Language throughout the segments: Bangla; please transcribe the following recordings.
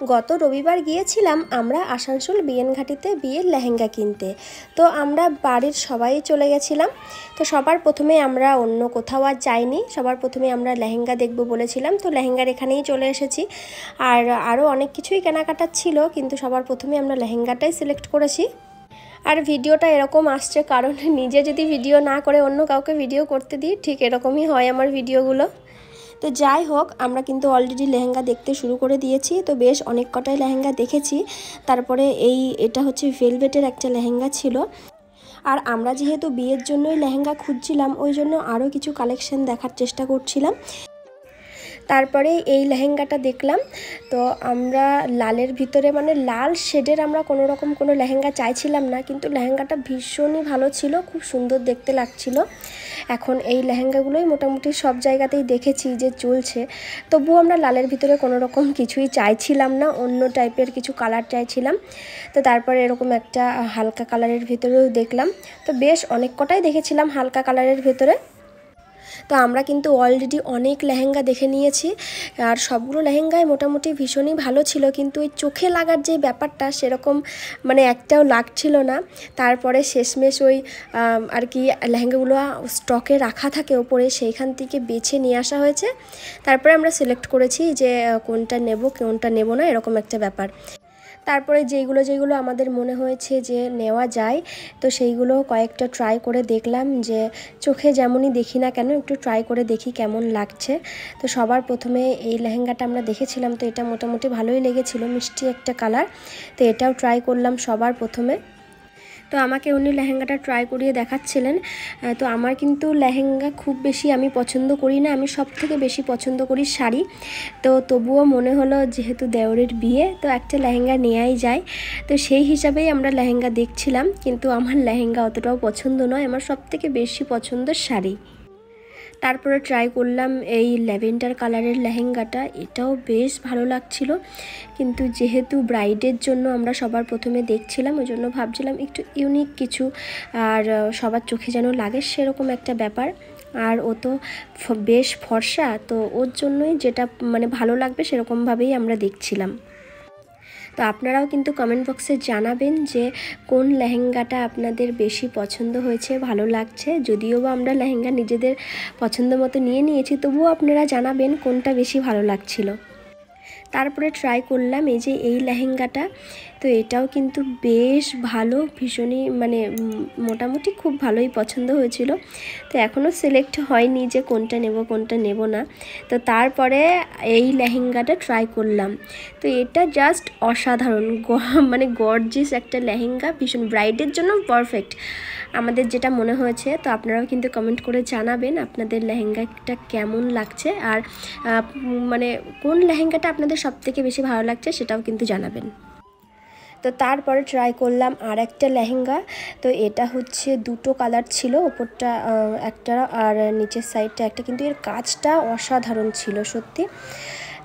গত রবিবার গিয়েছিলাম আমরা আসানসোল বিএনঘাটিতে বিয়ের লেহেঙ্গা কিনতে। তো আমরা বাড়ির সবাই চলে গেছিলাম। তো সবার প্রথমে আমরা অন্য কোথাও আর যাইনি, সবার প্রথমে আমরা লেহেঙ্গা দেখব বলেছিলাম। তো লেহেঙ্গার এখানেই চলে এসেছি। আর আরও অনেক কিছুই কেনাকাটার ছিল, কিন্তু সবার প্রথমে আমরা লেহেঙ্গাটাই সিলেক্ট করেছি। আর ভিডিওটা এরকম আসছে কারণ নিজে যদি ভিডিও না করে অন্য কাউকে ভিডিও করতে দিই, ঠিক এরকমই হয় আমার ভিডিওগুলো। তো যাই হোক, আমরা কিন্তু অলরেডি লেহেঙ্গা দেখতে শুরু করে দিয়েছি। তো বেশ অনেক কটাই লেহেঙ্গা দেখেছি। তারপরে এটা হচ্ছে ভেলভেটের একটা লেহেঙ্গা ছিল। আর আমরা যেহেতু বিয়ের জন্যই লেহেঙ্গা খুঁজছিলাম, ওই জন্য আরও কিছু কালেকশন দেখার চেষ্টা করছিলাম। তারপরে এই লেহেঙ্গাটা দেখলাম। তো আমরা লালের ভিতরে, মানে লাল শেডের আমরা কোনো রকম কোনো লেহেঙ্গা চাইছিলাম না, কিন্তু লেহেঙ্গাটা ভীষণই ভালো ছিল, খুব সুন্দর দেখতে লাগছিল। এখন এই লেহেঙ্গাগুলোই মোটামুটি সব জায়গাতেই দেখেছি যে চলছে, তবুও আমরা লালের ভিতরে কোনো রকম কিছুই চাইছিলাম না, অন্য টাইপের কিছু কালার চাইছিলাম। তো তারপরে এরকম একটা হালকা কালারের ভিতরেও দেখলাম। তো বেশ অনেক কটাই দেখেছিলাম হালকা কালারের ভেতরে। তো আমরা কিন্তু অলরেডি অনেক লেহেঙ্গা দেখে নিয়েছি, আর সবগুলো লেহেঙ্গায় মোটামুটি ভীষণই ভালো ছিল, কিন্তু ওই চোখে লাগার যে ব্যাপারটা সেরকম মানে একটাও লাগছিল না। তারপরে শেষমেশ ওই আর কি লেহেঙ্গাগুলো স্টকে রাখা থাকে ওপরে, সেইখান থেকে বেছে নিয়ে আসা হয়েছে। তারপরে আমরা সিলেক্ট করেছি যে কোনটা নেব কোনটা নেব না, এরকম একটা ব্যাপার। তারপরে যেগুলো আমাদের মনে হয়েছে যে নেওয়া যায়, তো সেইগুলো কয়েকটা ট্রাই করে দেখলাম, যে চোখে যেমনই দেখি না কেন একটু ট্রাই করে দেখি কেমন লাগছে। তো সবার প্রথমে এই লেহেঙ্গাটা আমরা দেখেছিলাম, তো এটা মোটামুটি ভালোই লেগেছিল, মিষ্টি একটা কালার। তো এটাও ট্রাই করলাম সবার প্রথমে। তো আমাকে উনি লেহেঙ্গাটা ট্রাই করিয়ে দেখাচ্ছিলেন। তো আমার কিন্তু লেহেঙ্গা খুব বেশি আমি পছন্দ করি না, আমি সব থেকে বেশি পছন্দ করি শাড়ি। তো তবুও মনে হলো যেহেতু দেওরের বিয়ে, তো একটা লেহেঙ্গা নেওয়াই যায়। তো সেই হিসাবেই আমরা লেহেঙ্গা দেখছিলাম, কিন্তু আমার লেহেঙ্গা অতটাও পছন্দ নয়, আমার সব থেকে বেশি পছন্দ শাড়ি। তারপরে ট্রাই করলাম এই ল্যাভেন্ডার কালারের লেহেঙ্গাটা, এটাও বেশ ভালো লাগছিল। কিন্তু যেহেতু ব্রাইডের জন্য আমরা সবার প্রথমে দেখছিলাম, ওই জন্য ভাবছিলাম একটু ইউনিক কিছু, আর সবার চোখে যেন লাগে সেরকম একটা ব্যাপার। আর ও তো বেশ ফর্সা, তো ওর জন্যই যেটা মানে ভালো লাগবে সেরকমভাবেই আমরা দেখছিলাম। তো আপনারাও কিন্তু কমেন্ট বক্সে জানাবেন যে কোন লেহেঙ্গাটা আপনাদের বেশি পছন্দ হয়েছে, ভালো লাগছে। যদিও বা আমরা লেহেঙ্গা নিজেদের পছন্দ মতো নিয়ে নিয়েছি, তবুও আপনারা জানাবেন কোনটা বেশি ভালো লাগছিল। তারপরে ট্রাই করলাম এই লেহেঙ্গাটা। তো এটাও কিন্তু বেশ ভালো, ভীষণই মানে মোটামুটি খুব ভালোই পছন্দ হয়েছিল। তো এখনও সিলেক্ট হয়নি যে কোনটা নেব কোনটা নেব না। তো তারপরে এই লেহেঙ্গাটা ট্রাই করলাম। তো এটা জাস্ট অসাধারণ, মানে গর্জিয়াস একটা লেহেঙ্গা, ভীষণ ব্রাইডের জন্য পারফেক্ট আমাদের যেটা মনে হয়েছে। তো আপনারাও কিন্তু কমেন্ট করে জানাবেন আপনাদের লেহেঙ্গাটা কেমন লাগছে, আর মানে কোন লেহেঙ্গাটা আপনাদের সবথেকে বেশি ভালো লাগছে সেটাও কিন্তু জানাবেন। তো তারপরে ট্রাই করলাম আর একটা লেহেঙ্গা। তো এটা হচ্ছে দুটো কালার ছিল, ওপরটা একটা আর নিচের সাইডটা একটা, কিন্তু এর কাজটা অসাধারণ ছিল সত্যি।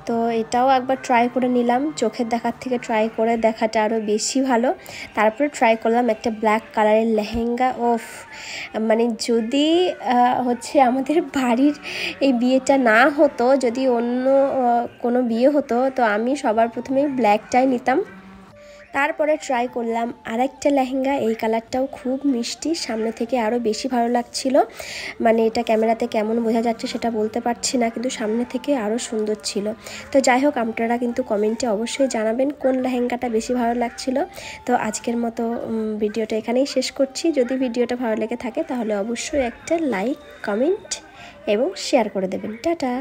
তো এটাও একবার ট্রাই করে নিলাম, চোখের দেখার থেকে ট্রাই করে দেখাটা আরও বেশি ভালো। তারপরে ট্রাই করলাম একটা ব্ল্যাক কালারের লেহেঙ্গা। মানে যদি হচ্ছে আমাদের বাড়ির এই বিয়েটা না হতো, যদি অন্য কোনো বিয়ে হতো, তো আমি সবার প্রথমেই ব্ল্যাকটাই নিতাম। তারপরে ট্রাই করলাম আরেকটা লেহেঙ্গা, এই কালারটাও খুব মিষ্টি, সামনে থেকে আরও বেশি ভালো লাগছিল। মানে এটা ক্যামেরাতে কেমন বোঝা যাচ্ছে সেটা বলতে পারছি না, কিন্তু সামনে থেকে আরও সুন্দর ছিল। তো যাই হোক, আপনারা কিন্তু কমেন্টে অবশ্যই জানাবেন কোন লেহেঙ্গাটা বেশি ভালো লাগছিল। তো আজকের মতো ভিডিওটা এখানেই শেষ করছি। যদি ভিডিওটা ভালো লেগে থাকে তাহলে অবশ্যই একটা লাইক, কমেন্ট এবং শেয়ার করে দেবেন। টাটা।